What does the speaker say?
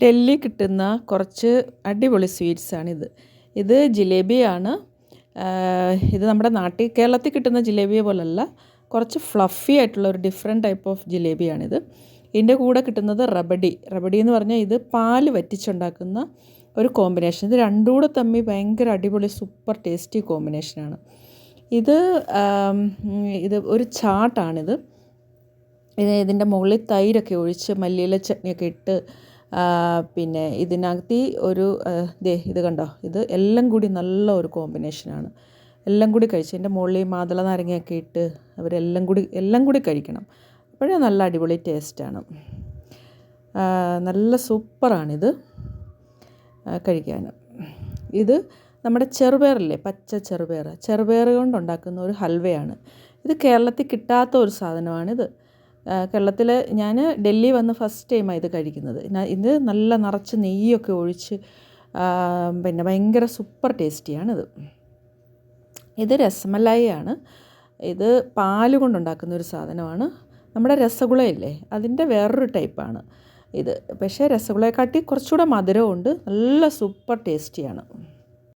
ഡൽഹി കിട്ടുന്ന കുറച്ച് അടിപൊളി സ്വീറ്റ്സാണിത്. ഇത് ജിലേബിയാണ്. ഇത് നമ്മുടെ കേരളത്തിൽ കിട്ടുന്ന ജിലേബിയെ പോലല്ല, കുറച്ച് ഫ്ലഫി ആയിട്ടുള്ള ഒരു ഡിഫറെൻറ്റ് ടൈപ്പ് ഓഫ് ജിലേബിയാണിത്. ഇതിൻ്റെ കൂടെ കിട്ടുന്നത് റബഡി. റബഡി എന്ന് പറഞ്ഞാൽ ഇത് പാല് വറ്റിച്ചുണ്ടാക്കുന്ന ഒരു കോമ്പിനേഷൻ. ഇത് രണ്ടും കൂടെ തമ്മിൽ ഭയങ്കര അടിപൊളി സൂപ്പർ ടേസ്റ്റി കോമ്പിനേഷനാണ്. ഇത് ഒരു ചാട്ടാണിത്. ഇതിൻ്റെ മുകളിൽ തൈരൊക്കെ ഒഴിച്ച് മല്ലിയില ചട്നിയൊക്കെ ഇട്ട് പിന്നെ ഇതിനകത്ത് ഇത് കണ്ടോ, ഇത് എല്ലാം കൂടി നല്ല ഒരു കോമ്പിനേഷനാണ്. എല്ലാം കൂടി കഴിച്ച് ഇതിൻ്റെ മുകളിൽ മാതള നാരങ്ങയൊക്കെ ഇട്ട് എല്ലാം കൂടി കഴിക്കണം. അപ്പോഴേ നല്ല അടിപൊളി ടേസ്റ്റാണ്. നല്ല സൂപ്പറാണിത് കഴിക്കാൻ. ഇത് നമ്മുടെ ചെറുപയറില്ലേ, പച്ച ചെറുപയർ കൊണ്ടുണ്ടാക്കുന്ന ഒരു ഹൽവയാണ്. ഇത് കേരളത്തിൽ കിട്ടാത്ത ഒരു സാധനമാണിത്. കേരളത്തിൽ ഞാൻ ഡൽഹി വന്ന് ഫസ്റ്റ് ടൈമാണ് ഇത് കഴിക്കുന്നത്. ഇത് നല്ല നിറച്ച് നെയ്യൊക്കെ ഒഴിച്ച് പിന്നെ ഭയങ്കര സൂപ്പർ ടേസ്റ്റിയാണിത്. ഇത് രസമലായിയാണ്. ഇത് പാല് കൊണ്ടുണ്ടാക്കുന്ന ഒരു സാധനമാണ്. നമ്മുടെ രസഗുളയില്ലേ, അതിൻ്റെ വേറൊരു ടൈപ്പാണ് ഇത്. പക്ഷേ രസഗുളയെക്കാട്ടി കുറച്ചുകൂടെ മധുരമുണ്ട്. നല്ല സൂപ്പർ ടേസ്റ്റിയാണ്.